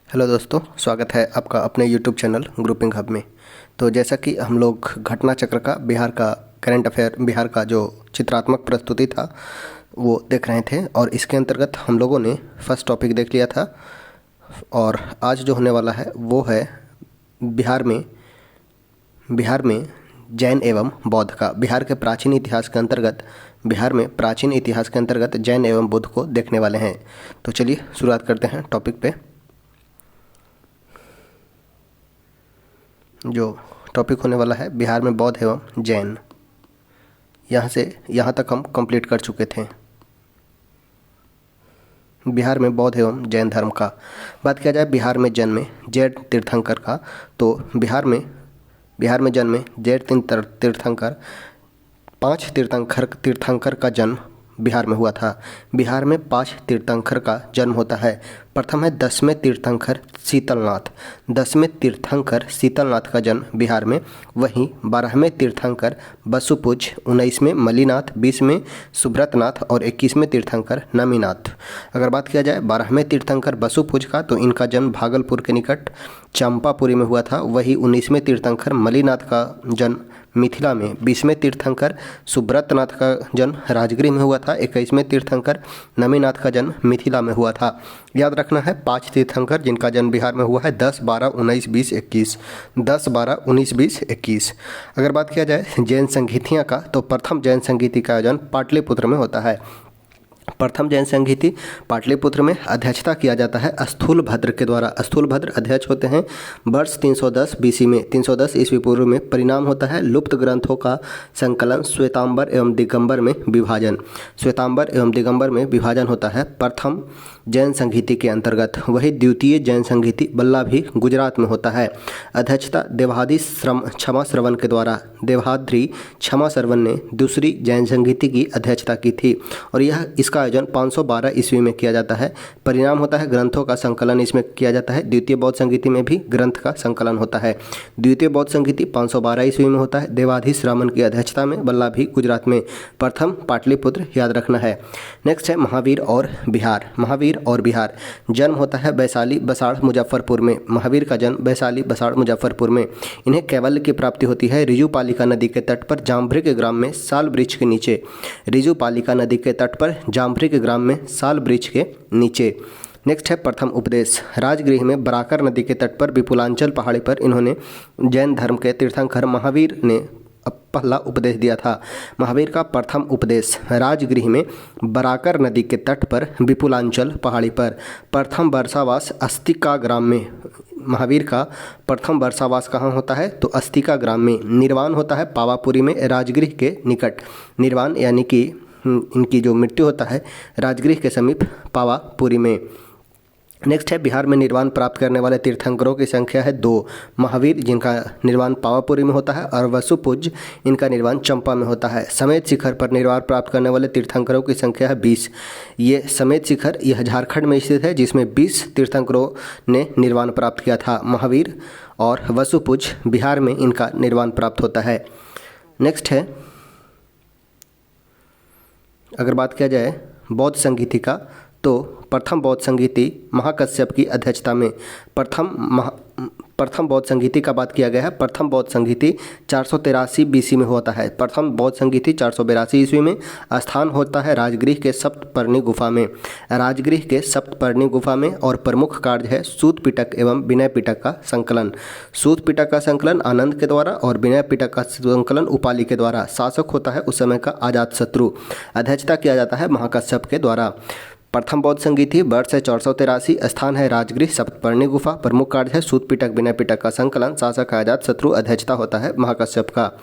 Hello दोस्तों, स्वागत है आपका अपने यूट्यूब चैनल ग्रुपिंग हब में। तो जैसा कि हम लोग घटना चक्र का बिहार का करंट अफेयर बिहार का जो चित्रात्मक प्रस्तुति था वो देख रहे थे और इसके अंतर्गत हम लोगों ने फर्स्ट टॉपिक देख लिया था। और आज जो होने वाला है वो है बिहार में जैन एवं बौद्ध का। बिहार के प्राचीन इतिहास के अंतर्गत जैन एवं बुद्ध को देखने वाले हैं। तो चलिए शुरुआत करते हैं टॉपिक पे। जो टॉपिक होने वाला है बिहार में बौद्ध एवं जैन, यहाँ से यहाँ तक हम कंप्लीट कर चुके थे। बिहार में बौद्ध एवं जैन धर्म का बात किया जाए, बिहार में जन्मे जैन तीर्थंकर का, तो बिहार में जन्मे जैन तीर्थंकर 5 तीर्थंकर का जन्म बिहार में हुआ था। बिहार में 5 तीर्थंकर का जन्म होता है। प्रथम है 10वें तीर्थंकर शीतलनाथ का जन्म बिहार में। वहीं 12वें तीर्थंकर बसुपुज, 19वें मलिनाथ, 20वें सुब्रतनाथ और 21वें तीर्थंकर नमीनाथ। अगर बात किया जाए 12वें तीर्थंकर बसुपुज का, तो इनका जन्म भागलपुर के निकट चंपापुरी में हुआ था। वही 19वें तीर्थंकर मलिनाथ का जन्म मिथिला में, 20वें तीर्थंकर सुब्रतनाथ का जन्म राजगृह में हुआ था, 21वें तीर्थंकर नमीनाथ का जन्म मिथिला में हुआ था। याद रखना है 5 तीर्थंकर जिनका जन्म बिहार में हुआ है, 10, 12, 19, 20, 21। अगर बात किया जाए जैन संगीतियाँ का, तो प्रथम जैन संगीति का आयोजन पाटलिपुत्र में होता है। प्रथम जैन संगीति पाटलिपुत्र में अध्यक्षता किया जाता है स्थूलभद्र के द्वारा। स्थूलभद्र अध्यक्ष होते हैं। वर्ष 310 BC में, 310 ईस्वी पूर्व में परिणाम होता है लुप्त ग्रंथों का संकलन, श्वेतांबर एवं दिगंबर में विभाजन होता है प्रथम जैन संगीति के अंतर्गत। वही द्वितीय जैन संगीति बल्लाभी गुजरात में होता है। अध्यक्षता देवाद्री क्षमा श्रवण के द्वारा। देवाद्री क्षमा श्रवण ने दूसरी जैन संगीति की अध्यक्षता की थी और इसका आयोजन 512 ईस्वी में किया जाता है। परिणाम होता है ग्रंथों का संकलन इसमें किया जाता है। द्वितीय बौद्ध संगीति में भी ग्रंथ का संकलन होता है। द्वितीय बौद्ध संगीति 512 ईस्वी में होता है, देवाधि श्रमण की अध्यक्षता में, बल्लाभी गुजरात में। प्रथम पाटलिपुत्र याद रखना है। नेक्स्ट है महावीर और बिहार। जन्म होता है वैशाली बसाड़ मुजफ्फरपुर में। महावीर का जन्म वैशाली बसाड़ मुजफ्फरपुर में। इन्हें कैवल्य की प्राप्ति होती है रिजुपालिका नदी के तट पर जाम्भरी के ग्राम में साल वृक्ष के नीचे। रिजुपालिका नदी के तट पर जाम्भरी के ग्राम में साल वृक्ष के नीचे। नेक्स्ट है प्रथम उपदेश। राजगृह में बराकर नदी के तट पर विपुलांचल पहाड़ी पर इन्होंने जैन धर्म के तीर्थंकर महावीर ने पहला उपदेश दिया था। महावीर का प्रथम उपदेश राजगृह में बराकर नदी के तट पर विपुलांचल पहाड़ी पर। प्रथम वर्षावास अस्तिका ग्राम में। महावीर का प्रथम वर्षावास कहाँ होता है, तो अस्तिका ग्राम में। निर्वाण होता है पावापुरी में, राजगृह के निकट। निर्वाण यानी कि इनकी जो मृत्यु होता है राजगृह के समीप पावापुरी में। नेक्स्ट है बिहार में निर्वाण प्राप्त करने वाले तीर्थंकरों की संख्या है 2। महावीर जिनका निर्वाण पावापुरी में होता है और वसुपुज इनका निर्वाण चंपा में होता है। समेत शिखर पर निर्वाण प्राप्त करने वाले तीर्थंकरों की संख्या है 20। ये समेत शिखर यह झारखंड में स्थित है जिसमें 20 तीर्थंकरों ने निर्वाण प्राप्त किया था। महावीर और वसुपुज बिहार में इनका निर्वाण प्राप्त होता है। नेक्स्ट है अगर बात किया जाए बौद्ध संगीति का, तो प्रथम बौद्ध संगीति महाकश्यप की अध्यक्षता में। प्रथम बौद्ध संगीति का बात किया गया है। प्रथम बौद्ध संगीति 483 BC में होता है। प्रथम बौद्ध संगीति 482 ईस्वी में। स्थान होता है राजगृह के सप्तपर्णी गुफा में। और प्रमुख कार्य है सूत पिटक एवं विनय पिटक का संकलन। सूत पिटक का संकलन आनंद के द्वारा और विनय पिटक का संकलन उपाली के द्वारा। शासक होता है उस समय का अजातशत्रु। अध्यक्षता किया जाता है महाकश्यप के द्वारा। प्रथम बौद्ध संगीति वर्ष है 483। स्थान है राजगृह सप्तपर्णी गुफा। प्रमुख कार्य है सूत पिटक विनय पिटक का संकलन। शासक अजातशत्रु। अध्यक्षता होता है महाकश्यप का।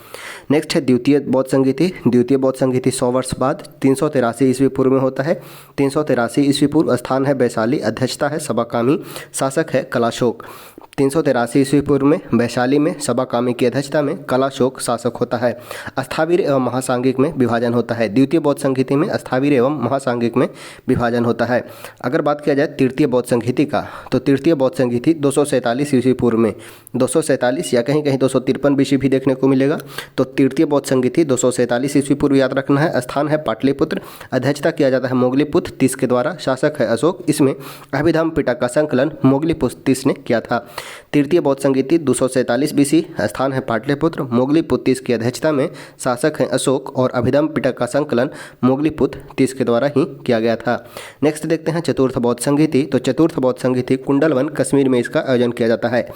नेक्स्ट है द्वितीय बौद्ध संगीति। द्वितीय बौद्ध संगीति 100 वर्ष बाद 383 ईस्वी पूर्व में होता है। 383 ईस्वी पूर्व। स्थान है वैशाली। अध्यक्षता है सबाकामी। शासक है कलाशोक। 383 ईस्वी पूर्व में वैशाली में सबाकामी की अध्यक्षता में कलाशोक शासक होता है। स्थावीर एवं महासांगिक में विभाजन होता है। द्वितीय बौद्ध संहिता में स्थावीर एवं महासांगिक में विभाजन होता है। अगर बात किया जाए तृतीय बौद्ध संहिता का, तो तृतीय बौद्ध संहिता 247 ईस्वी पूर्व में, 247 या कहीं कहीं 253 बीसी भी देखने को मिलेगा। तो तृतीय बौद्ध संहिता 247 ईस्वी पूर्व याद रखना है। स्थान है पाटलिपुत्र, अध्यक्षता किया जाता है मोगलीपुत्र तीस के द्वारा, शासक है अशोक। इसमें अभिधम्म पिटक का संकलन मोगलीपुत्र तीस ने किया था। तृतीय बौद्ध संहिता 247 बीसी, स्थान है पाटलिपुत्र, मोगलीपुत्र तीस की अध्यक्षता में, शासक है अशोक और अभिधम्म पिटक का संकलन मोगलीपुत्र तीस के द्वारा ही किया गया था। नेक्स्ट देखते हैं चतुर्थ बौद्ध संहिता। तो चतुर्थ बौद्ध संहिता कुंडलवन कश्मीर में इसका आयोजन किया जाता है।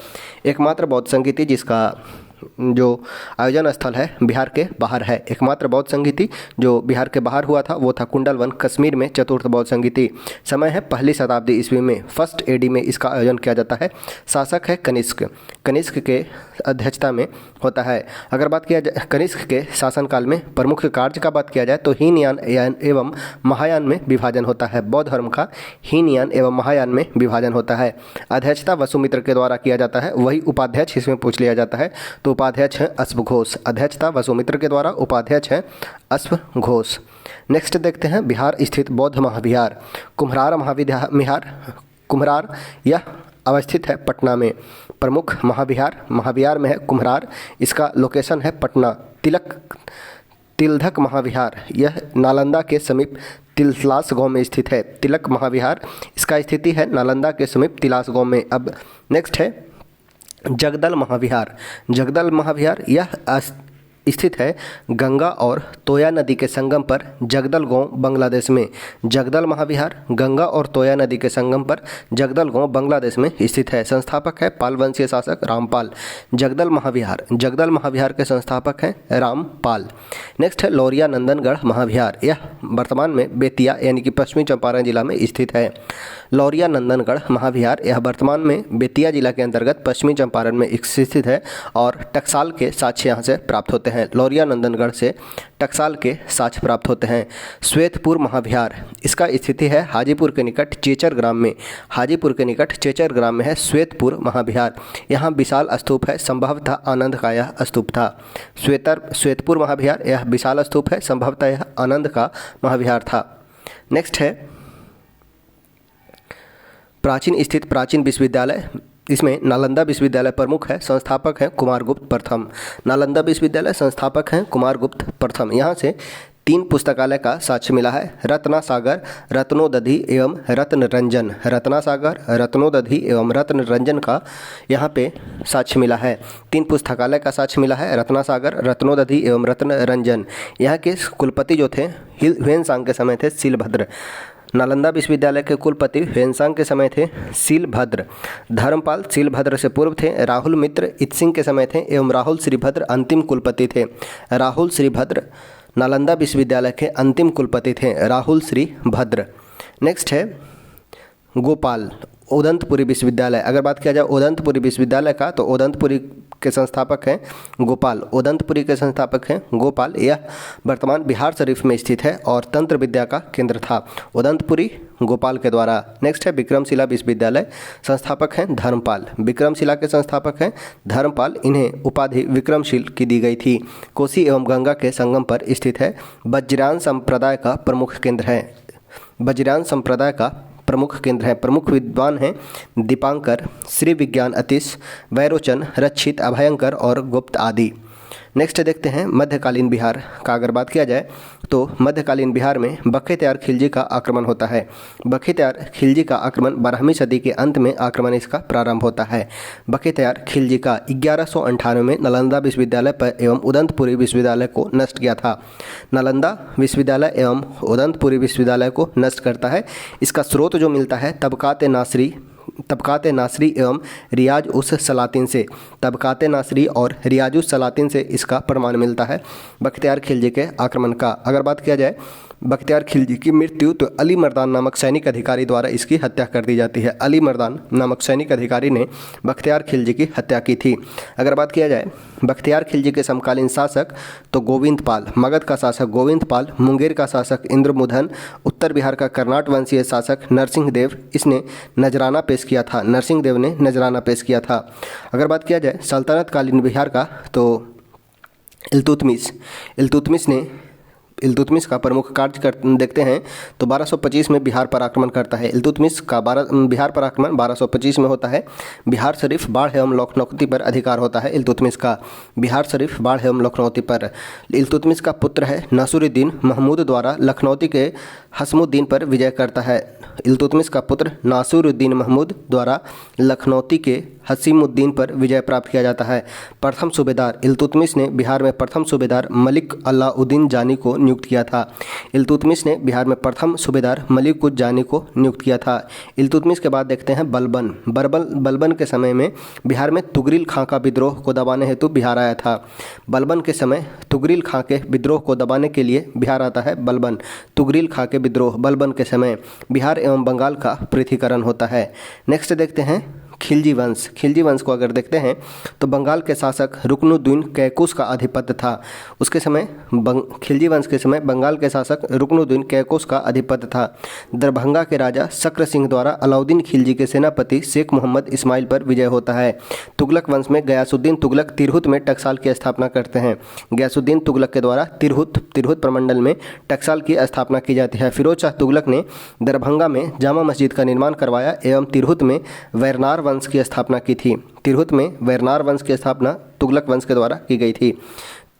एकमात्र बौद्ध संहिता जिसका जो आयोजन स्थल है बिहार के बाहर है। एकमात्र बौद्ध संहिता जो बिहार के बाहर हुआ था वो था कुंडलवन कश्मीर में चतुर्थ बौद्ध संहिता। समय है पहली शताब्दी ईस्वी में, फर्स्ट एडी में इसका आयोजन किया जाता है। शासक है कनिष्क, कनिष्क के अध्यक्षता में होता है। अगर बात किया जाए कनिष्क के शासनकाल में प्रमुख कार्य का बात किया जाए तो हीनयान एवं महायान में विभाजन होता है। बौद्ध धर्म का हीनयान एवं महायान में विभाजन होता है। अध्यक्षता वसुमित्र के द्वारा किया जाता है, वही उपाध्यक्ष इसमें पूछ लिया जाता है। तो उपाध्यक्ष है अश्वघोष, अध्यक्षता वसुमित्र के द्वारा, उपाध्यक्ष है अश्वघोष। नेक्स्ट देखते हैं बिहार स्थित बौद्ध महाविहार कुम्हरार महाविहार। कुम्हरार यह अवस्थित है पटना में। प्रमुख महाविहार में है कुम्हरार, इसका लोकेशन है पटना। तिलधक महाविहार यह नालंदा के समीप तिलास गांव में स्थित है। तिलक महाविहार इसका स्थिति है नालंदा के समीप तिलास गांव में। अब नेक्स्ट है जगदल महाविहार। जगदल महाविहार यह स्थित है गंगा और तोया नदी के संगम पर, जगदल गांव बांग्लादेश में। जगदल महाविहार गंगा और तोया नदी के संगम पर, जगदल गांव बांग्लादेश में स्थित है। संस्थापक है पाल वंशीय शासक रामपाल। जगदल महाविहार के संस्थापक हैं रामपाल। नेक्स्ट है लौरिया नंदनगढ़ महाविहार, यह वर्तमान में बेतिया यानी कि पश्चिमी चंपारण जिला में स्थित है। लौरिया नंदनगढ़ महाविहार यह वर्तमान में बेतिया जिला के अंतर्गत पश्चिमी चंपारण में स्थित है और टकसाल के साक्ष्य यहाँ से प्राप्त होते हैं। लौरिया नंदनगढ़ से टकसाल के साक्ष्य प्राप्त होते हैं। श्वेतपुर महाविहार इसका स्थिति है हाजीपुर के निकट चेचर ग्राम में। हाजीपुर के निकट चेचर ग्राम में है श्वेतपुर महाविहार। यहाँ विशाल स्तूप है, संभवतः आनंद का यह स्तूप था। श्वेतपुर महाविहार यह विशाल स्तूप है, संभवतः यह आनंद का महाविहार था। नेक्स्ट है प्राचीन विश्वविद्यालय। इसमें नालंदा विश्वविद्यालय प्रमुख है, संस्थापक हैं कुमारगुप्त प्रथम। नालंदा विश्वविद्यालय संस्थापक हैं कुमारगुप्त प्रथम। यहाँ से 3 पुस्तकालय का साक्ष्य मिला है, रत्नासागर, रत्नोदधि एवं रत्नरंजन। रत्नासागर, रत्नोदधि एवं रत्नरंजन का यहाँ पे साक्ष्य मिला है। 3 पुस्तकालय का साक्ष्य मिला है, रत्नासागर, रत्नोदधि एवं रत्नरंजन। यहाँ के कुलपति जो थे ह्वेनसांग के समय थे शीलभद्र। नालंदा विश्वविद्यालय के कुलपति ह्वेनसांग के समय थे शीलभद्र। धर्मपाल शीलभद्र से पूर्व थे। राहुल मित्र इत्सिंग के समय थे एवं राहुल श्रीभद्र अंतिम कुलपति थे। राहुल श्रीभद्र नालंदा विश्वविद्यालय के अंतिम कुलपति थे, राहुल श्रीभद्र। नेक्स्ट है गोपाल उदंतपुरी विश्वविद्यालय। अगर बात किया जाए उदंतपुरी विश्वविद्यालय का तो उदंतपुरी के संस्थापक हैं गोपाल। उदंतपुरी के संस्थापक हैं गोपाल। यह वर्तमान बिहार शरीफ में स्थित है और तंत्र विद्या का केंद्र था। उदंतपुरी गोपाल के द्वारा। नेक्स्ट है विक्रमशिला विश्वविद्यालय, संस्थापक हैं धर्मपाल। विक्रमशिला के संस्थापक हैं धर्मपाल। इन्हें उपाधि विक्रमशील की दी गई थी। कोसी एवं गंगा के संगम पर स्थित है। वज्रायन संप्रदाय का प्रमुख केंद्र है। वज्रायन संप्रदाय का प्रमुख केंद्र है। प्रमुख विद्वान हैं दीपांकर, श्री विज्ञान अतिश, वैरोचन, रक्षित, अभयंकर और गुप्त आदि। नेक्स्ट देखते हैं मध्यकालीन बिहार का। अगर बात किया जाए तो मध्यकालीन बिहार में बख्तियार खिलजी का आक्रमण होता है। बख्तियार खिलजी का आक्रमण 12वीं सदी के अंत में आक्रमण इसका प्रारंभ होता है। बख्तियार खिलजी का 1198 में नालंदा विश्वविद्यालय पर एवं उदंतपुरी विश्वविद्यालय को नष्ट किया था। नालंदा विश्वविद्यालय एवं उदंतपुरी विश्वविद्यालय को नष्ट करता है। इसका स्रोत जो मिलता है तबकात नासरी एवं रियाज उस सलातिन से। तबकात नासरी और रियाज उस सलातिन से इसका प्रमाण मिलता है बख्तियार खिलजी के आक्रमण का। अगर बात किया जाए बख्तियार खिलजी की मृत्यु, तो अली मर्दान नामक सैनिक अधिकारी द्वारा इसकी हत्या कर दी जाती है। अली मर्दान नामक सैनिक अधिकारी ने बख्तियार खिलजी की हत्या की थी। अगर बात किया जाए बख्तियार खिलजी के समकालीन शासक, तो गोविंद पाल, मगध का शासक गोविंद पाल, मुंगेर का शासक इंद्रमुधन, उत्तर बिहार का कर्नाट वंशीय शासक नरसिंह देव, इसने नजराना पेश किया था। नरसिंह देव ने नजराना पेश किया था। अगर बात किया जाए सल्तनत कालीन बिहार का, तो इल्तुतमिश का प्रमुख कार्य देखते हैं तो 1225 में बिहार पर आक्रमण करता है। इल्तुतमिश का बिहार पर आक्रमण 1225 में होता है। बिहार शरीफ, बाढ़ एवं लखनौती पर अधिकार होता है इल्तुतमिश का। बिहार शरीफ, बाढ़ एवं लखनौती पर। इल्तुतमिश का पुत्र है नासिरुद्दीन महमूद द्वारा लखनौती के हसमुद्दीन पर विजय करता है। इल्तुतमिश का पुत्र नासिरुद्दीन महमूद द्वारा लखनौती के हसीमुद्दीन पर विजय प्राप्त किया जाता है। प्रथम सूबेदार, इल्तुतमिश ने बिहार में प्रथम सूबेदार मलिक अलाउद्दीन जानी को नियुक्त किया था। इल्तुतमिश ने बिहार में प्रथम सूबेदार मलिक उद जानी को नियुक्त किया था। इल्तुतमिश के बाद देखते हैं बलबन। बलबन के समय में बिहार में तुगरिल खां का विद्रोह को दबाने हेतु बिहार आया था। बलबन के समय तुगरिल खां के विद्रोह को दबाने के लिए बिहार आता है बलबन। तुगरिल खां के विद्रोह, बलबन के समय बिहार एवं बंगाल का पृथ्वीकरण होता है। नेक्स्ट देखते हैं खिलजी वंश। खिलजी वंश को अगर देखते हैं तो बंगाल के शासक रुकनुद्दीन कैकूस का आधिपत्य था। उसके समय खिलजी वंश के समय बंगाल के शासक रुकनुद्दीन कैकूस का आधिपत्य था। दरभंगा के राजा शक्र सिंह द्वारा अलाउद्दीन खिलजी के सेनापति शेख मोहम्मद इस्माइल पर विजय होता है। तुगलक वंश में गयासुद्दीन तुगलक तिरहुत में टकसाल की स्थापना करते हैं। गयासुद्दीन तुगलक के द्वारा तिरहुत प्रमंडल में टकसाल की स्थापना की जाती है। फिरोज शाह तुगलक ने दरभंगा में जामा मस्जिद का निर्माण करवाया एवं तिरहुत में वैरनार वंश की स्थापना की थी। तिरहुत में वैरनार वंश की स्थापना तुगलक वंश के द्वारा की गई थी।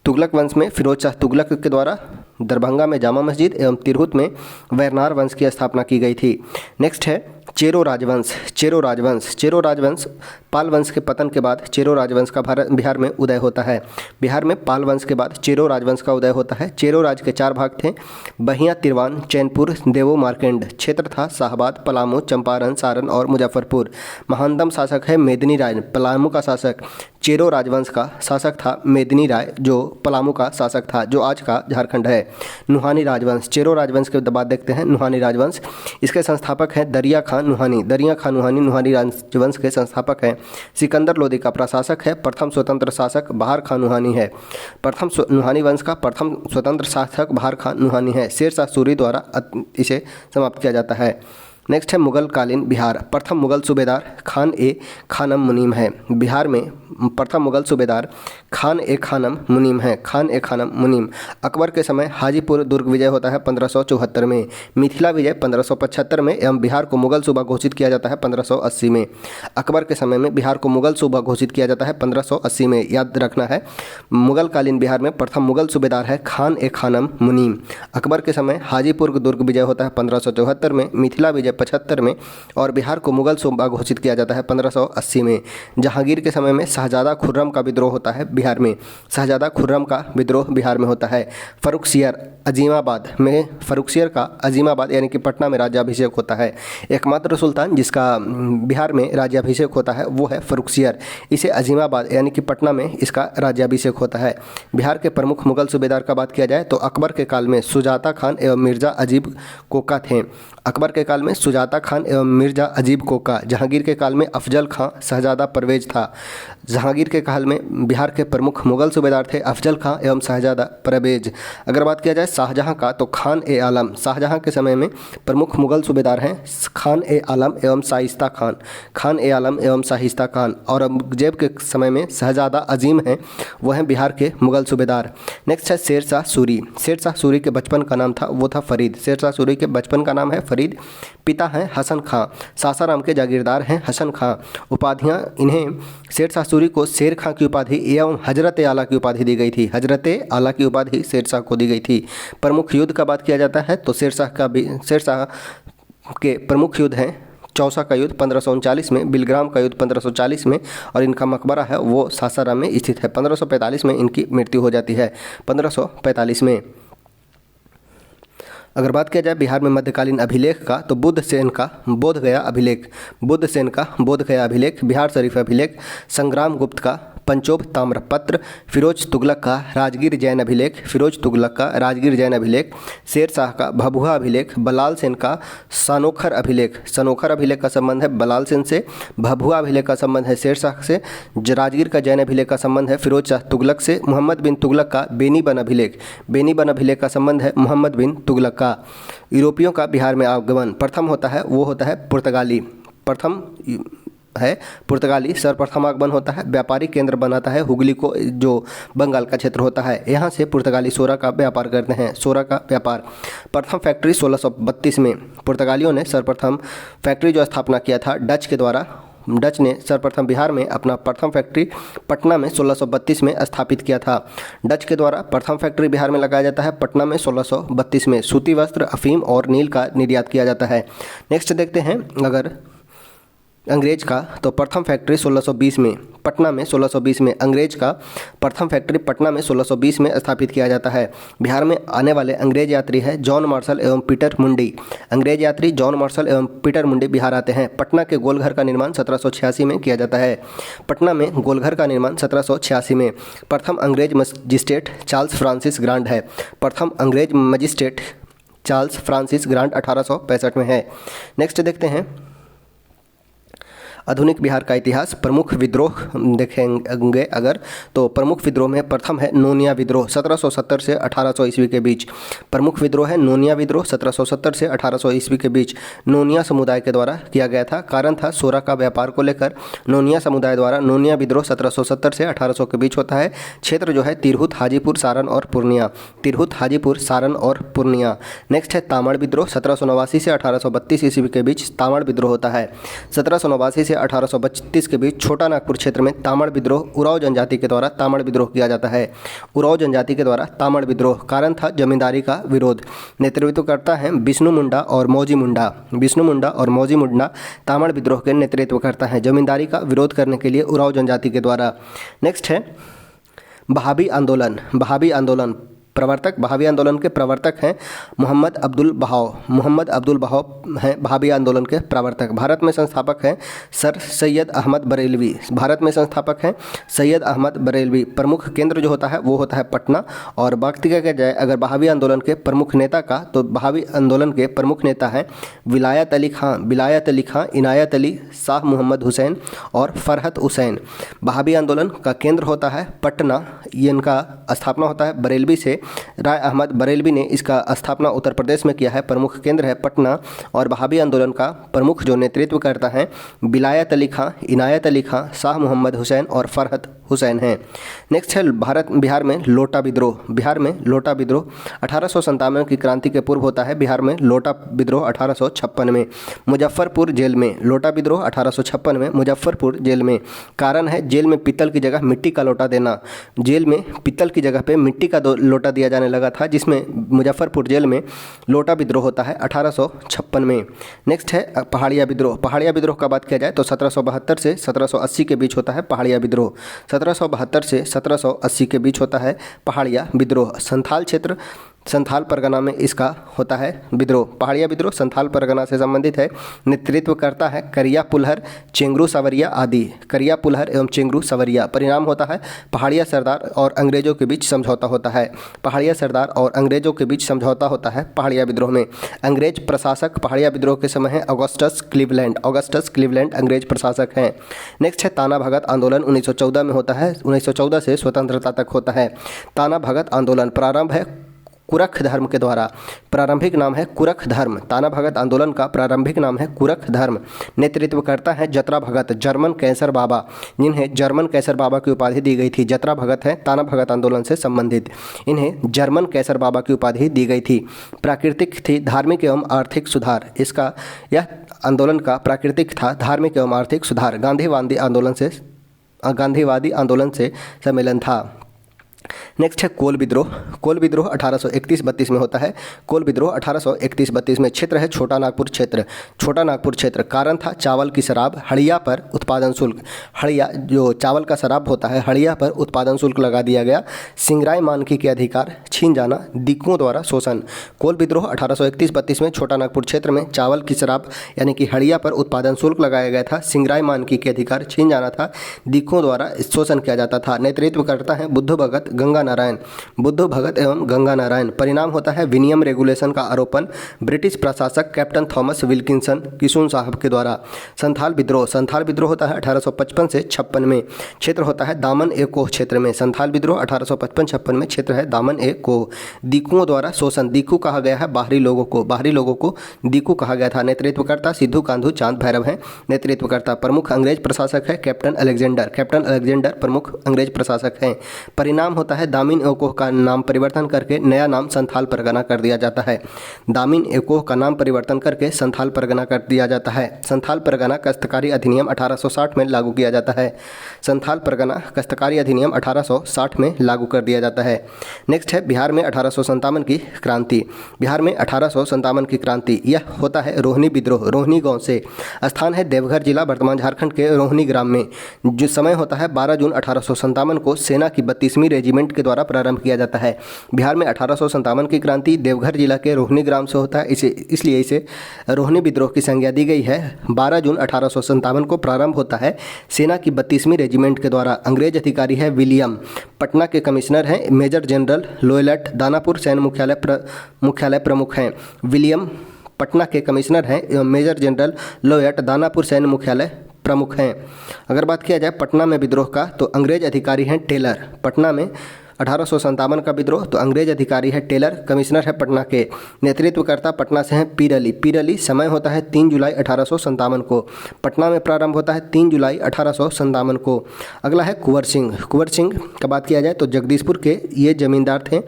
तुगलक वंश में फिरोज शाह तुगलक के द्वारा दरभंगा में जामा मस्जिद एवं तिरहुत में वैरनार वंश की स्थापना की गई थी। नेक्स्ट है चेरो राजवंश। चेरो राजवंश पाल वंश के पतन के बाद चेरो राजवंश का बिहार में उदय होता है। बिहार में पाल वंश के बाद चेरो राजवंश का उदय होता है। चेरो राज के 4 भाग थे, बहिया, तिरवान, चैनपुर, देवो, मार्केंड। क्षेत्र था शाहबाद, पलामू, चंपारण, सारण और मुजफ्फरपुर। महानतम शासक है मेदिनी राय, पलामू का शासक। चेरो राजवंश का शासक था मेदिनी राय, जो पलामू का शासक था, जो आज का झारखंड है। नुहानी राजवंश। चेरो राजवंश के बाद देखते हैं नुहानी राजवंश। इसके संस्थापक हैं दरिया खां नुहानी। नुहानी राजवंश के संस्थापक हैं। सिकंदर लोदी का प्रशासक है। प्रथम स्वतंत्र शासक बहार खां नुहानी है। नुहानी वंश का प्रथम स्वतंत्र शासक बहार खां नुहानी है। शेरशाह सूरी द्वारा इसे समाप्त किया जाता है। नेक्स्ट है मुगल कालीन बिहार। प्रथम मुगल सूबेदार खान ए खानम मुनीम है। बिहार में प्रथम मुगल सूबेदार खान ए खानम मुनीम है। खान ए खानम मुनीम। अकबर के समय हाजीपुर दुर्ग विजय होता है 1574 में। मिथिला विजय 1575 में एवं बिहार को मुगल सूबा घोषित किया जाता है 1580 में। अकबर के समय में बिहार को मुगल सूबा घोषित किया जाता है 1580 में। याद रखना है, मुगल कालीन बिहार में प्रथम मुगल सूबेदार है खान ए खानम मुनीम। अकबर के समय हाजीपुर दुर्ग विजय होता है 1574 में। मिथिला विजय 75 में और बिहार को मुगल सूबा घोषित किया जाता है 1580 में। जहांगीर के समय में शाहजादा खुर्रम का विद्रोह होता है बिहार में। शाहजादा खुर्रम का विद्रोह बिहार में होता है। फर्रुखसियर का अजीमाबाद यानी कि पटना में राज्याभिषेक होता है। एकमात्र सुल्तान जिसका बिहार में राज्याभिषेक होता है वो है फर्रुखसियर। इसे अजीमाबाद यानी कि पटना में इसका राज्याभिषेक होता है। बिहार के प्रमुख मुगल सूबेदार का बात किया जाए तो अकबर के काल में सुजाता खान एवं मिर्जा अजीब कोका थे। अकबर के काल में सुजाता खान एवं मिर्जा अजीब कोका। जहांगीर के काल में अफजल खां, शहजादा परवेज था। जहांगीर के काल में बिहार के प्रमुख मुगल सूबेदार थे अफजल खां एवं शहजादा परवेज। अगर बात किया जाए शाहजहां का तो खान ए आलम। शाहजहां के समय में प्रमुख मुगल सूबेदार हैं खान ए आलम एवं शाइस्ता खान। खान ए आलम एवं शाइस्ता खान। औरंगजेब के समय में शहजादा अजीम हैं, वह हैं बिहार के मुगल सूबेदार। नेक्स्ट है शेरशाह सूरी। शेरशाह सूरी के बचपन का नाम था वो था फरीद। शेरशाह सूरी के बचपन का नाम है फरीद। पिता हैं हसन खां। सासाराम के जागीरदार हैं हसन खां। उपाधियां इन्हें शेरशाह सूरी को शेर खां की उपाधि एवं हजरत आला की उपाधि दी गई थी। हजरत आला की उपाधि शेरशाह को दी गई थी। प्रमुख युद्ध का बात किया जाता है तो शेरशाह के प्रमुख युद्ध हैं चौसा का युद्ध 1539 में, बिलग्राम का युद्ध 1540 में और इनका मकबरा है वो सासाराम में स्थित है। 1545 में इनकी मृत्यु हो जाती है। 1545 में अगर बात किया जाए बिहार में मध्यकालीन अभिलेख का तो बुद्धसेन का बोधगया अभिलेख, बिहार शरीफ अभिलेख, संग्राम गुप्त का पंचोब ताम्रपत्र, फिरोज तुगलक का राजगीर जैन अभिलेख, फिरोज तुगलक का राजगीर जैन अभिलेख, शेर शाह का भभुआ अभिलेख, बलाल सेन का सनोखर अभिलेख, सनोखर अभिलेख का संबंध है बलाल सेन से, भभुआ अभिलेख का संबंध है शेर शाह से, राजगीर का जैन अभिलेख का संबंध है फिरोज शाह तुगलक से, मोहम्मद बिन तुगलक का बेनीबन अभिलेख, बेनीबन अभिलेख का संबंध है मोहम्मद बिन तुगलक का। यूरोपियों का बिहार में आगमन प्रथम होता है वो होता है पुर्तगाली, प्रथम है पुर्तगाली सर्वप्रथम आगमन होता है। व्यापारी केंद्र बनाता है हुगली को, जो बंगाल का क्षेत्र होता है। यहाँ से पुर्तगाली सोरा का व्यापार करते हैं, सोरा का व्यापार। प्रथम फैक्ट्री 1632 में पुर्तगालियों ने सर्वप्रथम फैक्ट्री जो स्थापना किया था डच के द्वारा, डच ने सर्वप्रथम बिहार में अपना प्रथम फैक्ट्री पटना में 1632 में स्थापित किया था। डच के द्वारा प्रथम फैक्ट्री बिहार में लगाया जाता है पटना में 1632 में। सूती वस्त्र, अफीम और नील का निर्यात किया जाता है। नेक्स्ट देखते हैं अगर अंग्रेज का, तो प्रथम फैक्ट्री 1620 में पटना में 1620 में अंग्रेज का प्रथम फैक्ट्री पटना में 1620 में स्थापित किया जाता है। बिहार में आने वाले अंग्रेज यात्री है जॉन मार्शल एवं पीटर मुंडी। अंग्रेज यात्री जॉन मार्शल एवं पीटर मुंडी बिहार आते हैं। पटना के गोलघर का निर्माण 1786 में किया जाता है। पटना में गोलघर का निर्माण 1786 में। प्रथम अंग्रेज मजिस्ट्रेट चार्ल्स फ्रांसिस ग्रांड है। प्रथम अंग्रेज मजिस्ट्रेट चार्ल्स फ्रांसिस ग्रांड 1865 में है। नेक्स्ट देखते हैं आधुनिक बिहार का इतिहास। प्रमुख विद्रोह देखेंगे अगर, तो प्रमुख विद्रोह में प्रथम है नोनिया विद्रोह 1770 से 1800 ईस्वी के बीच। प्रमुख विद्रोह है नोनिया विद्रोह 1770 से 1800 ईस्वी के बीच। नोनिया समुदाय के द्वारा किया गया था। कारण था सोरा का व्यापार को लेकर। नोनिया समुदाय द्वारा नोनिया विद्रोह 1770 से 1800 के बीच होता है। क्षेत्र जो है तिरहुत, हाजीपुर, सारण और पूर्णिया। तिरहुत, हाजीपुर, सारण और पूर्णिया। नेक्स्ट है तामड़ विद्रोह 1789 से 1832 ईस्वी के बीच तामड़ विद्रोह होता है। 1789 से 1832 के बीच छोटा नागपुर क्षेत्र में तामड़ विद्रोह, उराव जनजाति के द्वारा तामड़ विद्रोह किया जाता है। उराव जनजाति के द्वारा तामड़ विद्रोह। कारण था जमींदारी का विरोध। नेतृत्व करता है विष्णु मुंडा और मौजी मुंडा। विष्णु मुंडा और मौजी मुंडा तामड़ विद्रोह के नेतृत्व करता है, जमींदारी का विरोध करने के लिए उराव जनजाति के द्वारा। नेक्स्ट है बहाबी आंदोलन। बहाबी आंदोलन प्रवर्तक, बहावी आंदोलन के प्रवर्तक हैं मोहम्मद अब्दुल बहाव। मोहम्मद अब्दुल बहाव हैं बहावी आंदोलन के प्रवर्तक। भारत में संस्थापक हैं सर सैयद अहमद बरेलवी। भारत में संस्थापक हैं सैयद अहमद बरेलवी। प्रमुख केंद्र जो होता है वो होता है पटना। और बात किया जाए अगर बहावी आंदोलन के प्रमुख नेता का, तो बहावी आंदोलन के प्रमुख नेता हैं विलायत अली खां, विलायत अली खां, इनायत अली, शाह मोहम्मद हुसैन और फरहत हुसैन। बहावी आंदोलन का केंद्र होता है पटना। ये इनका स्थापना होता है बरेलवी से। राय अहमद बरेलवी ने इसका स्थापना उत्तर प्रदेश में किया है। प्रमुख केंद्र है पटना। और बहावी आंदोलन का प्रमुख जो नेतृत्व करता है विलायत अली खां, इनायत अली खां, शाह मोहम्मद हुसैन और फरहत हुसैन हैं। नेक्स्ट है बिहार में लोटा विद्रोह। बिहार में लोटा विद्रोह 1897 की क्रांति के पूर्व होता है। बिहार में लोटा विद्रोह 1856 में। मुजफ्फरपुर जेल में लोटा विद्रोह 1856 में मुजफ्फरपुर जेल में। कारण है जेल में पीतल की जगह मिट्टी का लोटा देना। जेल में पीतल की जगह पे मिट्टी का लोटा दिया जाने लगा था, जिसमें मुजफ्फरपुर जेल में लोटा विद्रोह होता है 1856 में। नेक्स्ट है पहाड़िया विद्रोह। पहाड़िया विद्रोह का बात किया जाए तो 1772 से 1780 के बीच होता है पहाड़िया विद्रोह। 1772 से 1780 के बीच होता है पहाड़िया विद्रोह। संथाल क्षेत्र, संथाल परगना में इसका होता है विद्रोह। पहाड़िया विद्रोह संथाल परगना से संबंधित है। नेतृत्व करता है करिया पुलहर, चेंगरू सवरिया आदि। करिया पुलहर एवं चेंगरू सवरिया। परिणाम होता है पहाड़िया सरदार और अंग्रेजों के बीच समझौता होता है। पहाड़िया सरदार और अंग्रेजों के बीच समझौता होता है पहाड़िया विद्रोह में। अंग्रेज प्रशासक पहाड़िया विद्रोह के समय है ऑगस्टस क्लीवलैंड। ऑगस्टस क्लीवलैंड अंग्रेज प्रशासक हैं। नेक्स्ट है ताना भगत आंदोलन 1914 में होता है। 1914 से स्वतंत्रता तक होता है। ताना भगत आंदोलन प्रारंभ है कुरख धर्म के द्वारा। प्रारंभिक नाम है कुरख धर्म। ताना भगत आंदोलन का प्रारंभिक नाम है कुरख धर्म। नेतृत्व करता है जतरा भगत, जर्मन कैसर बाबा, जिन्हें जर्मन कैसर बाबा की उपाधि दी गई थी। जतरा भगत हैं ताना भगत आंदोलन से संबंधित, इन्हें जर्मन कैसर बाबा की उपाधि दी गई थी। प्राकृतिक थी धार्मिक एवं आर्थिक सुधार। इसका यह आंदोलन का प्राकृतिक था धार्मिक एवं आर्थिक सुधार। गांधीवादी आंदोलन से सम्मेलन था। नेक्स्ट है कोल विद्रोह। कोल विद्रोह 1831-32 में होता है। कोल विद्रोह 1831-32 में। क्षेत्र है छोटा नागपुर क्षेत्र। छोटा नागपुर क्षेत्र। कारण था चावल की शराब, हड़िया पर उत्पादन शुल्क। हड़िया जो चावल का शराब होता है, हड़िया पर उत्पादन शुल्क लगा दिया गया। सिंगराय मानकी के अधिकार छीन जाना, दिक्कुओं द्वारा शोषण। कोल विद्रोह 1831-32 में छोटा नागपुर क्षेत्र में चावल की शराब यानी कि हड़िया पर उत्पादन शुल्क लगाया गया था। सिंगराय मानकी के अधिकार छीन जाना था, दिक्कुओं द्वारा शोषण किया जाता था। नेतृत्व करता है बुद्ध भगत गंगा नारायण। बुद्ध भगत एवं गंगा नारायण। परिणाम होता है विनियम रेगुलेशन का आरोपण ब्रिटिश प्रशासक कैप्टन थॉमस विल्किंसन किशुन साहब के द्वारा। संथाल विद्रोह। संथाल विद्रोह होता है 1855 से 56 में। क्षेत्र होता है दामन ए कोह क्षेत्र में। संथाल विद्रोह 1855-56 में। क्षेत्र है दामन ए कोह। दिक्कुओं द्वारा शोषण। दिक्कू कहा गया है बाहरी लोगों को। बाहरी लोगों को दिक्कू कहा गया था। नेतृत्वकर्ता सिद्धू कान्हू चांद भैरव हैं नेतृत्वकर्ता। प्रमुख अंग्रेज प्रशासक है कैप्टन अलेक्जेंडर। कैप्टन अलेक्जेंडर प्रमुख अंग्रेज प्रशासक हैं। परिणाम होता है दामिन एकोह का नाम परिवर्तन करके नया नाम संथाल परगना कर दिया जाता है। दामिन एकोह का नाम परिवर्तन करके संथाल परगना कर दिया जाता है। संथाल परगना काश्तकारी अधिनियम 1860 में लागू किया जाता है। संथाल परगना काश्तकारी अधिनियम 1860 में लागू कर दिया जाता है। नेक्स्ट है बिहार में 1857 की क्रांति। बिहार में 1857 की क्रांति। यह होता है रोहिणी विद्रोह। रोहिणी गांव से। स्थान है देवघर जिला वर्तमान झारखंड के रोहिणी ग्राम में। जो समय होता है 12 जून 1857 को सेना की 32वीं रेजिमेंट के द्वारा प्रारंभ किया जाता है। बिहार में 1857 की क्रांति देवघर जिला के रोहिणी ग्राम से होता है। इसलिए इसे रोहिणी विद्रोह की संज्ञा दी गई है। 12 जून 1857 को प्रारंभ होता है सेना की 32वीं रेजिमेंट के द्वारा। अंग्रेज अधिकारी है विलियम। पटना के कमिश्नर हैं मेजर जनरल लोयलट। दानापुर सैन्य मुख्यालय प्रमुख हैं विलियम। पटना के कमिश्नर हैं मेजर जनरल लोयट। दानापुर सैन्य मुख्यालय प्रमुख हैं। अगर बात किया जाए पटना में विद्रोह का तो अंग्रेज अधिकारी हैं टेलर। पटना में 1857 का विद्रोह तो अंग्रेज अधिकारी है टेलर। कमिश्नर है पटना के। नेतृत्वकर्ता पटना से हैं पीरली। पीरली। समय होता है 3 जुलाई 1857 को। पटना में प्रारंभ होता है 3 जुलाई 1857 को। अगला है कुंवर सिंह। कुंवर सिंह का बात किया जाए तो जगदीशपुर के ये जमींदार थे।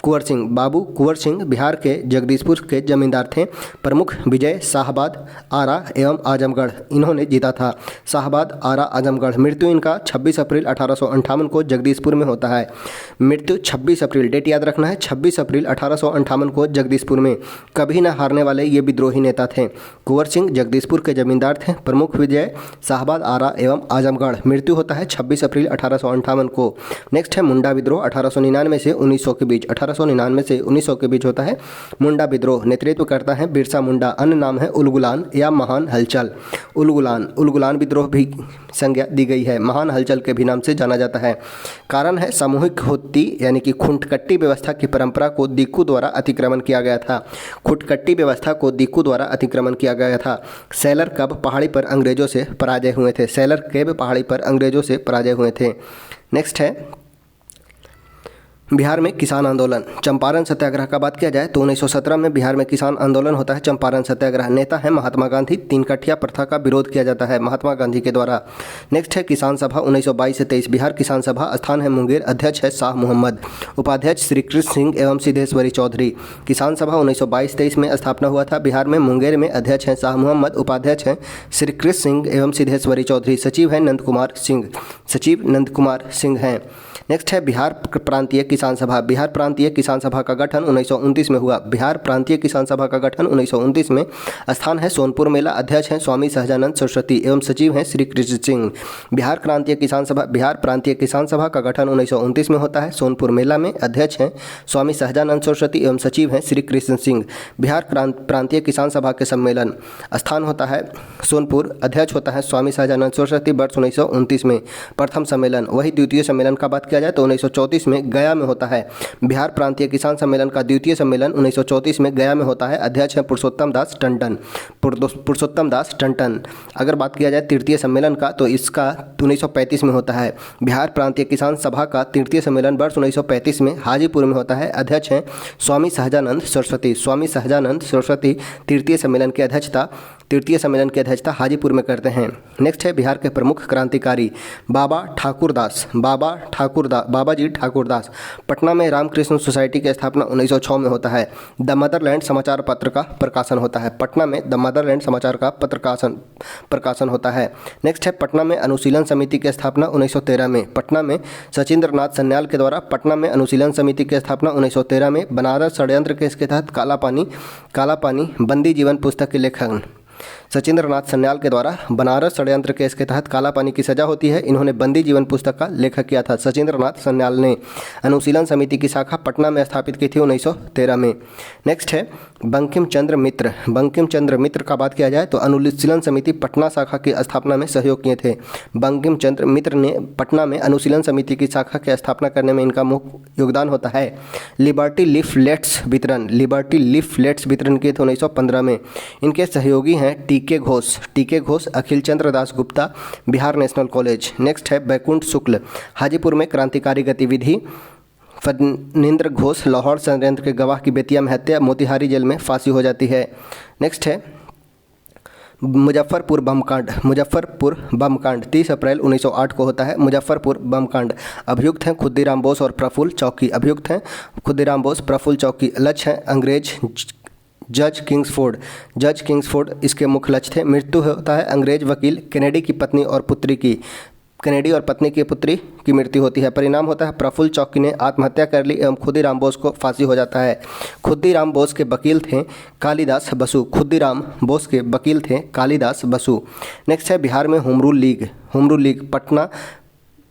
कुंवर सिंह बाबू कुंवर सिंह बिहार के जगदीशपुर के जमींदार थे। प्रमुख विजय शाहबाद, आरा एवं आजमगढ़ इन्होंने जीता था। शाहबाद, आरा, आजमगढ़। मृत्यु इनका 26 अप्रैल 1858 को जगदीशपुर में होता है। मृत्यु 26 अप्रैल, डेट याद रखना है, 26 अप्रैल 1858 को जगदीशपुर में। कभी न हारने वाले ये विद्रोही नेता थे। कुंवर सिंह जगदीशपुर के जमींदार थे। प्रमुख विजय शाहबाद, आरा एवं आजमगढ़। मृत्यु होता है 26 अप्रैल 1858 को। नेक्स्ट है मुंडा विद्रोह 1899 से 1900 के बीच। 1899 से 1900 के बीच होता है मुंडा विद्रोह। नेतृत्व करता है बिरसा मुंडा। अन्य नाम है उलगुलान या महान हलचल। उलगुलान विद्रोह भी संज्ञा दी गई है। महान हलचल के भी नाम से जाना जाता है। कारण है सामूहिक होती यानी कि खुंटकट्टी व्यवस्था की परंपरा को दिक्कू द्वारा अतिक्रमण किया गया था। खुंटकट्टी व्यवस्था को दिक्कू द्वारा अतिक्रमण किया गया था। सैलर कब पहाड़ी पर अंग्रेजों से पराजय हुए थे। सैलर केब पहाड़ी पर अंग्रेजों से पराजय हुए थे। नेक्स्ट है बिहार में किसान आंदोलन। चंपारण सत्याग्रह का बात किया जाए तो 1917 में बिहार में किसान आंदोलन होता है चंपारण सत्याग्रह। नेता है महात्मा गांधी। 3 कठिया प्रथा का विरोध किया जाता है महात्मा गांधी के द्वारा। नेक्स्ट है किसान सभा 1922 से 23। बिहार किसान सभा। स्थान है मुंगेर। अध्यक्ष है शाह मोहम्मद। उपाध्यक्ष श्री कृष्ण सिंह एवं सिद्धेश्वरी चौधरी। किसान सभा 1922-23 में स्थापना हुआ था बिहार में। मुंगेर में अध्यक्ष हैं शाह मोहम्मद। उपाध्यक्ष हैं श्री कृष्ण सिंह एवं सिद्धेश्वरी चौधरी। सचिव हैं नंद कुमार सिंह हैं। नेक्स्ट है बिहार प्रांतीय किसान सभा। बिहार प्रांतीय किसान सभा का गठन 1929 में हुआ। बिहार प्रांतीय किसान सभा का गठन 1929 में। स्थान है सोनपुर मेला। अध्यक्ष हैं स्वामी सहजानंद सरस्वती एवं सचिव हैं श्री कृष्ण सिंह। बिहार प्रांतीय किसान सभा का गठन 1929 में होता है सोनपुर मेला में। अध्यक्ष हैं स्वामी सहजानंद सरस्वती एवं सचिव हैं श्री कृष्ण सिंह। बिहार प्रांतीय किसान सभा के सम्मेलन। स्थान होता है सोनपुर। अध्यक्ष होता है स्वामी सहजानंद सरस्वती। वर्ष 1929 में प्रथम सम्मेलन। वही द्वितीय सम्मेलन का बात किया जाए तो 1934 में गया में होता है। बिहार प्रांतीय किसान सम्मेलन का द्वितीय सम्मेलन 1934 में गया में होता है। अध्यक्ष हैं पुरुषोत्तम दास टंडन। अगर बात किया जाए तृतीय सम्मेलन का तो इसका 1935 में होता है। बिहार प्रांतीय किसान सभा का तृतीय सम्मेलन वर्ष 1935 में हाजीपुर में होता है। अध्यक्ष हैं स्वामी सहजानंद सरस्वती। तृतीय सम्मेलन की अध्यक्षता हाजीपुर में करते हैं। नेक्स्ट है बिहार के प्रमुख क्रांतिकारी बाबा ठाकुर बाबाजी ठाकुरदास। पटना में रामकृष्ण सोसाइटी की स्थापना 1906 में होता है। द मदरलैंड समाचार पत्र का प्रकाशन होता है। पटना में द मदरलैंड समाचार का प्रकाशन होता है। नेक्स्ट है पटना में अनुशीलन समिति की स्थापना 1913 में। पटना में सचिंद्र नाथ सन्याल के द्वारा पटना में अनुशीलन समिति की स्थापना 1913 में। बनारस षड्यंत्र केस के तहत काला पानी बंदी जीवन पुस्तक के लेखक सचिंद्र नाथ सन्याल के द्वारा बनारस षड्यंत्र केस के तहत काला पानी की सजा होती है। इन्होंने बंदी जीवन पुस्तक का लेखक किया था। सचिंद्र नाथ सन्याल ने अनुशीलन समिति की शाखा पटना में स्थापित की थी 1913 में। नेक्स्ट है बंकिम चंद्र मित्र। बंकिम चंद्र मित्र का बात किया जाए तो अनुशीलन समिति पटना शाखा की स्थापना में सहयोग किए थे। बंकिम चंद्र मित्र ने पटना में अनुशीलन समिति की शाखा की स्थापना करने में इनका मुख्य योगदान होता है। लिबर्टी लीफलेट्स वितरण किए थे 1915 में। इनके सहयोगी हैं T K Ghosh Akhil Chandra Das Gupta Bihar national college. Next है बैकुंठ शुक्ल। हाजीपुर में क्रांतिकारी गतिविधि। फणींद्र घोष लाहौर षड्यंत्र के गवाह की बेतिया में हत्या, मोतिहारी जेल में फांसी हो जाती है। नेक्स्ट है मुजफ्फरपुर बम कांड 30 अप्रैल 1908 को होता है। मुजफ्फरपुर बम कांड। अभियुक्त हैं खुद्दीराम बोस और प्रफुल्ल चौकी। लक्ष्य हैं अंग्रेज जज किंग्सफोर्ड इसके मुख्य लक्ष्य थे। मृत्यु होता है अंग्रेज वकील केनेडी और पत्नी की पुत्री की मृत्यु होती है। परिणाम होता है प्रफुल्ल चौकी ने आत्महत्या कर ली एवं खुद्दीराम बोस को फांसी हो जाता है। खुद्दीराम बोस के वकील थे कालिदास बसु। नेक्स्ट है बिहार में home rule league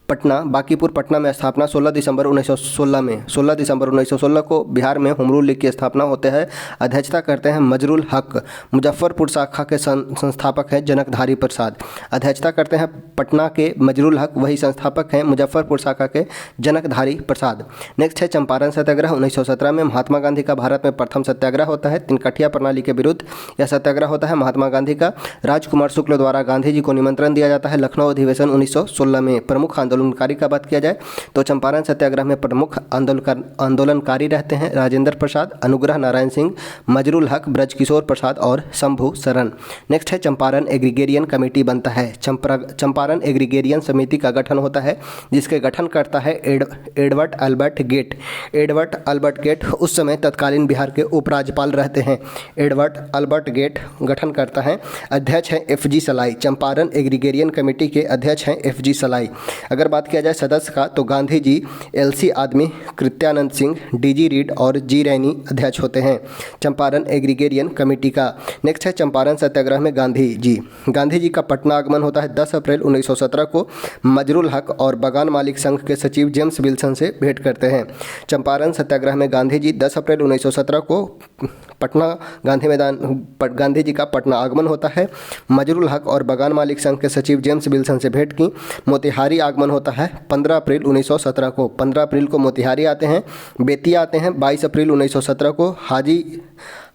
Patna Bankipur Patna में स्थापना 16 दिसंबर 1916 को बिहार में होम रूल लीग की स्थापना होते हैं। अध्यक्षता करते हैं मजरुल हक। मुजफ्फरपुर शाखा के संस्थापक हैं जनकधारी प्रसाद। अध्यक्षता करते हैं पटना के मजरुल हक, वही संस्थापक हैं मुजफ्फरपुर शाखा के जनकधारी प्रसाद। नेक्स्ट है चंपारण सत्याग्रह 1917 में। महात्मा गांधी का भारत में प्रथम सत्याग्रह होता है। तिनकठिया प्रणाली के विरुद्ध यह सत्याग्रह होता है महात्मा गांधी का। राजकुमार शुक्ल द्वारा गांधी जी को निमंत्रण दिया जाता है। लखनऊ अधिवेशन 1916 में। प्रमुख आंदोलनकारी का बात किया जाए तो चंपारण सत्याग्रह में प्रमुख आंदोलनकारी रहते हैं राजेंद्र प्रसाद, अनुग्रह नारायण सिंह, मजरुल हक, ब्रजकिशोर प्रसाद और शंभू शरण। नेक्स्ट है चंपारण एग्रीगेरियन कमेटी बनता है। चंपारण एग्रीगेरियन समिति का गठन होता है जिसके गठन करता है एडवर्ड अल्बर्ट गेट उस समय तत्कालीन बिहार के उपराज्यपाल रहते हैं। एडवर्ड अल्बर्ट गेट गठन करता है। अध्यक्ष हैं FG सलाई। चंपारण एग्रीगेरियन कमेटी के अध्यक्ष हैं FG सलाई। अगर बात किया जाए सदस्य का तो गांधी जी, LC आदमी, कृत्यानंद सिंह, DG रीड और G रैनी अध्यक्ष होते हैं चंपारण एग्रीगेरियन कमेटी का। नेक्स्ट है चंपारण सत्याग्रह में गांधी जी का पटना आगमन होता है 10 अप्रैल 1917 को। मजरुल हक और बगान मालिक संघ के सचिव जेम्स विल्सन से भेंट करते हैं। चंपारण सत्याग्रह में गांधी जी 10 अप्रैल 1917 को पटना गांधी जी का पटना आगमन होता है। मजरुल हक और बगान मालिक संघ के सचिव जेम्स विल्सन से भेंट की। मोतिहारी आगमन होता है 15 अप्रैल 1917 को। 15 अप्रैल को मोतिहारी आते हैं। बेतिया आते हैं 22 अप्रैल 1917 को।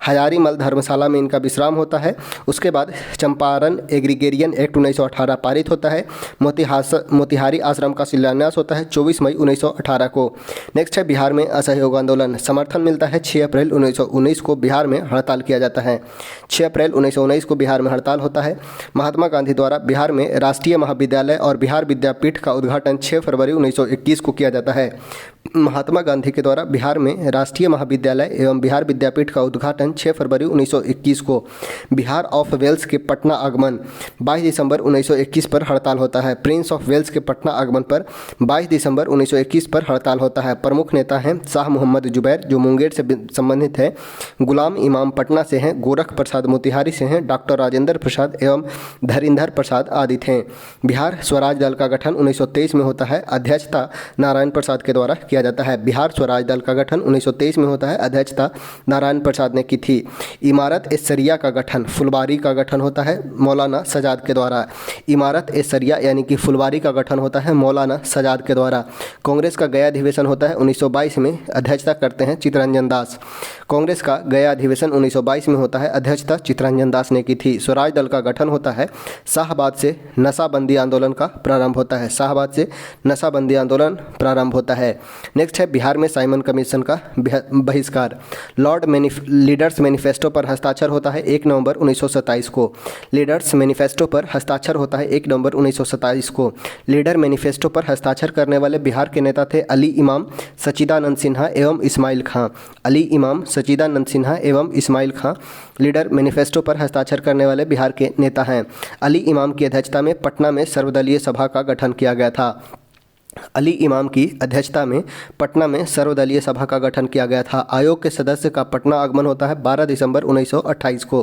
हजारीमल धर्मशाला में इनका विश्राम होता है। उसके बाद चंपारण एग्रीगेरियन एक्ट 1918 पारित होता है। मोतिहारी आश्रम का शिलान्यास होता है 24 मई 1918 को। नेक्स्ट है बिहार में असहयोग आंदोलन। समर्थन मिलता है 6 अप्रैल 1919 को। बिहार में हड़ताल किया जाता है। 6 अप्रैल 1919 को बिहार में हड़ताल होता है। महात्मा गांधी द्वारा बिहार में राष्ट्रीय महाविद्यालय और बिहार विद्यापीठ का उद्घाटन 6 फरवरी 1921 को किया जाता है। महात्मा गांधी के द्वारा बिहार में राष्ट्रीय महाविद्यालय एवं बिहार विद्यापीठ का उद्घाटन 6 फरवरी 1921 को। बिहार ऑफ वेल्स के पटना आगमन 22 दिसंबर 1921 पर हड़ताल होता है। प्रिंस ऑफ वेल्स के पटना आगमन पर 22 दिसंबर 1921 पर हड़ताल होता है। प्रमुख नेता हैं शाह मोहम्मद जुबैर जो मुंगेर से संबंधित है, गुलाम इमाम पटना से हैं, गोरख प्रसाद मोतिहारी से हैं, डॉक्टर राजेंद्र प्रसाद एवं धरींदर प्रसाद आदि थे। बिहार स्वराज दल का गठन 1923 में होता है। अध्यक्षता नारायण प्रसाद के द्वारा किया जाता है। बिहार स्वराज दल का गठन 1923 में होता है। अध्यक्षता नारायण प्रसाद ने की थी। इमारत ए शरिया का गठन फुलवारी का गठन होता है मौलाना सजाद के द्वारा। इमारत ए शरिया यानी कि फुलवारी का गठन होता है मौलाना सजाद के द्वारा। कांग्रेस का गया अधिवेशन होता है 1922 में। अध्यक्षता करते हैं चित्तरंजन दास। कांग्रेस का गया अधिवेशन 1922 में होता है। अध्यक्षता चित्तरंजन दास ने की थी। स्वराज दल का गठन होता है। शाहबाद से नशाबंदी आंदोलन का प्रारंभ होता है। शाहबाद से नशाबंदी आंदोलन प्रारंभ होता है। नेक्स्ट है बिहार में साइमन कमीशन का बहिष्कार। लीडर्स लीडर्स मैनिफेस्टो पर हस्ताक्षर होता है 1 नवंबर 1927 को। लीडर्स मैनिफेस्टो पर हस्ताक्षर होता है 1 नवंबर 1927 को। लीडर मैनिफेस्टो पर हस्ताक्षर करने वाले बिहार के नेता थे अली इमाम, सच्चिदानंद सिन्हा एवं इस्माइल खां। अली इमाम, सच्चिदानंद सिन्हा एवं इस्माइल खां लीडर मैनिफेस्टो पर हस्ताक्षर करने वाले बिहार के नेता हैं। अली इमाम की अध्यक्षता में पटना में सर्वदलीय सभा का गठन किया गया था। अली इमाम की अध्यक्षता में पटना में सर्वदलीय सभा का गठन किया गया था। आयोग के सदस्य का पटना आगमन होता है 12 दिसंबर 1928 को।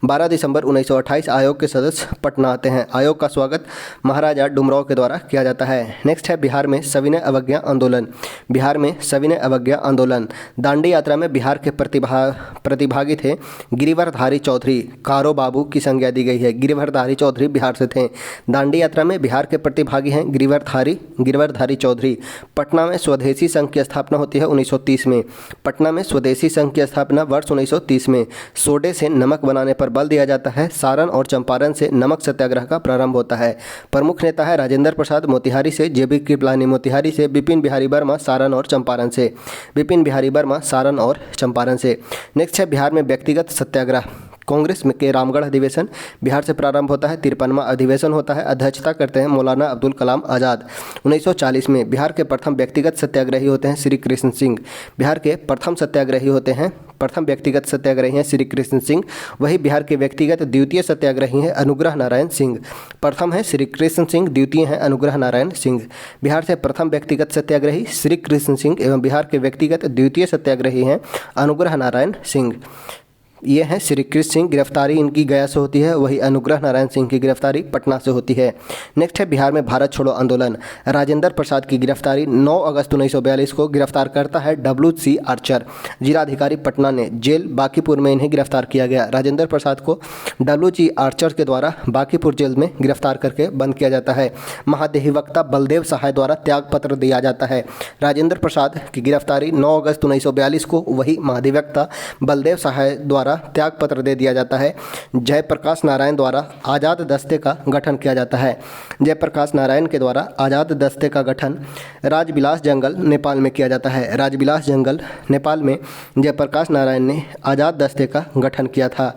12 दिसंबर 1928 आयोग के सदस्य पटना आते हैं। आयोग का स्वागत महाराजा डुमराव के द्वारा किया जाता है। नेक्स्ट है बिहार में सविनय अवज्ञा आंदोलन। बिहार में सविनय अवज्ञा आंदोलन। दांडी यात्रा में बिहार के प्रतिभागी थे गिरिवरधारी चौधरी। कारो बाबू की संज्ञा दी गई है। गिरिवरधारी चौधरी बिहार से थे। दांडी यात्रा में बिहार के प्रतिभागी हैं गिरिवरधारी चौधरी। पटना में स्वदेशी संघ की स्थापना होती है 1930 में। पटना में स्वदेशी संघ की स्थापना वर्ष 1930 में। सोडे से नमक बनाने पर बल दिया जाता है। सारण और चंपारण से नमक सत्याग्रह का प्रारंभ होता है। प्रमुख नेता है राजेंद्र प्रसाद मोतिहारी से, जेबी कृपलानी मोतिहारी से, बिपिन बिहारी वर्मा सारण और चंपारण से। बिपिन बिहारी वर्मा सारण और चंपारण से। नेक्स्ट है बिहार में व्यक्तिगत सत्याग्रह। कांग्रेस में के रामगढ़ अधिवेशन बिहार से प्रारंभ होता है। 53वां अधिवेशन होता है। अध्यक्षता करते हैं मौलाना अब्दुल कलाम आज़ाद। 1940 में बिहार के प्रथम व्यक्तिगत सत्याग्रही होते हैं श्री कृष्ण सिंह। बिहार के प्रथम व्यक्तिगत सत्याग्रही हैं श्री कृष्ण सिंह। वही बिहार के व्यक्तिगत द्वितीय सत्याग्रही हैं अनुग्रह नारायण सिंह। प्रथम है श्री कृष्ण सिंह, द्वितीय हैं अनुग्रह नारायण सिंह। बिहार से प्रथम व्यक्तिगत सत्याग्रही श्री कृष्ण सिंह एवं बिहार के व्यक्तिगत द्वितीय सत्याग्रही हैं अनुग्रह नारायण सिंह। ये हैं श्री कृष्ण सिंह, गिरफ्तारी इनकी गया से होती है, वही अनुग्रह नारायण सिंह की गिरफ्तारी पटना से होती है। नेक्स्ट है बिहार में भारत छोड़ो आंदोलन। राजेंद्र प्रसाद की गिरफ्तारी 9 अगस्त 1942 को गिरफ्तार करता है WC आर्चर। जिलाधिकारी पटना ने जेल बांकीपुर में इन्हें गिरफ्तार किया गया। राजेंद्र प्रसाद को WC आर्चर के द्वारा बांकीपुर जेल में गिरफ्तार करके बंद किया जाता है। महाधिवक्ता बलदेव सहाय द्वारा त्यागपत्र दिया जाता है। राजेंद्र प्रसाद की गिरफ्तारी 9 अगस्त 1942 को वही महाधिवक्ता बलदेव सहाय द्वारा त्यागपत्र दे दिया जाता है। जयप्रकाश नारायण द्वारा आज़ाद दस्ते का गठन किया जाता है। जयप्रकाश नारायण के द्वारा आज़ाद दस्ते का गठन राजविलास जंगल नेपाल में किया जाता है। राजविलास जंगल नेपाल में जयप्रकाश नारायण ने आज़ाद दस्ते का गठन किया था।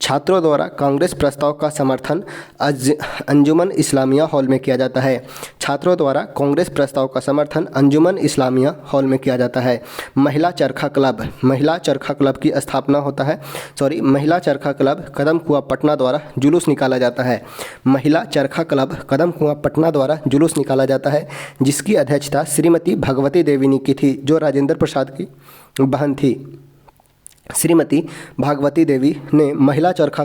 छात्रों द्वारा कांग्रेस प्रस्ताव का समर्थन अंजुमन इस्लामिया हॉल में किया जाता है। छात्रों द्वारा कांग्रेस प्रस्ताव का समर्थन अंजुमन इस्लामिया हॉल में किया जाता है। महिला चरखा क्लब की स्थापना होता है। महिला चरखा क्लब कदम कुआं पटना द्वारा जुलूस निकाला जाता है। महिला चरखा क्लब कदम कुआं पटना द्वारा जुलूस निकाला जाता है, जिसकी अध्यक्षता श्रीमती भगवती देवी ने की थी, जो राजेंद्र प्रसाद की बहन थी। श्रीमती भागवती देवी ने महिला चरखा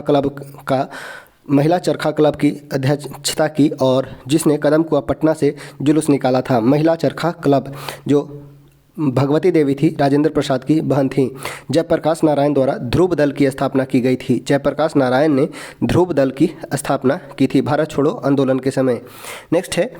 क्लब की अध्यक्षता की और जिसने कदम कुआं पटना से जुलूस निकाला था। महिला चरखा क्लब जो भगवती देवी थी, राजेंद्र प्रसाद की बहन थी। जयप्रकाश नारायण द्वारा ध्रुव दल की स्थापना की गई थी। जयप्रकाश नारायण ने ध्रुव दल की स्थापना की थी भारत छोड़ो आंदोलन के समय। नेक्स्ट है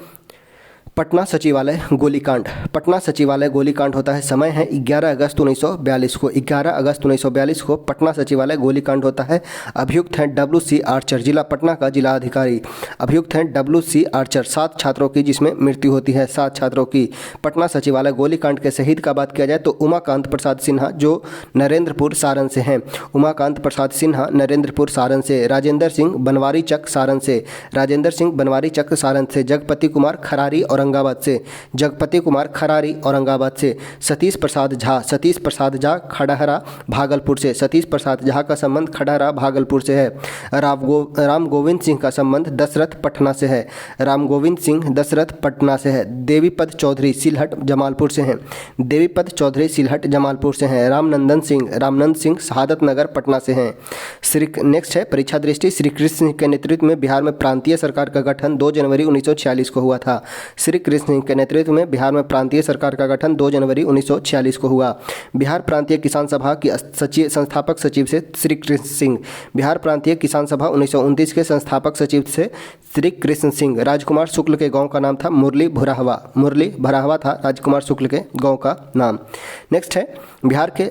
पटना सचिवालय गोलीकांड। पटना सचिवालय गोलीकांड होता है। समय है 11 अगस्त 1942 को। 11 अगस्त 1942 को पटना सचिवालय गोलीकांड होता है। अभियुक्त हैं WC आर्चर, जिला पटना का जिला अधिकारी। अभियुक्त हैं WC आर्चर। 7 छात्रों की जिसमें मृत्यु होती है, 7 छात्रों की। पटना सचिवालय गोलीकांड के शहीद का बात किया जाए तो उमाकांत प्रसाद सिन्हा, जो नरेंद्रपुर सारण से हैं। उमाकांत प्रसाद सिन्हा नरेंद्रपुर सारण से। राजेंद्र सिंह बनवारी चक सारण से। राजेंद्र सिंह बनवारी चक सारण से। जगपति कुमार खरारी औरंगाबाद से। जगपति कुमार खरारी औरंगाबाद से। सतीश प्रसाद झा खड़हरा भागलपुर से। सतीश प्रसाद झा का संबंध खड़हरा भागलपुर से है। राम गोविंद सिंह का संबंध दशरथ पटना से है। राम गोविंद सिंह दशरथ पटना से है। देवीपद चौधरी सिलहट जमालपुर से हैं। देवीपद चौधरी सिलहट जमालपुर से हैं। रामनंद सिंह शहादत नगर पटना से हैं। नेक्स्ट है परीक्षा दृष्टि। श्री कृष्ण सिंह के नेतृत्व में बिहार में प्रांतीय सरकार का गठन 2 जनवरी 1946 को हुआ था। श्री कृष्ण सिंह के नेतृत्व में बिहार में प्रांतीय सरकार का गठन 2 जनवरी 1946 को हुआ। बिहार प्रांतीय किसान सभा की संस्थापक सचिव से श्री कृष्ण सिंह। बिहार प्रांतीय किसान सभा 1929 के संस्थापक सचिव से श्री कृष्ण सिंह। राजकुमार शुक्ल के गांव का नाम था मुरली भराहवा था राजकुमार शुक्ल के गांव का नाम। नेक्स्ट है बिहार के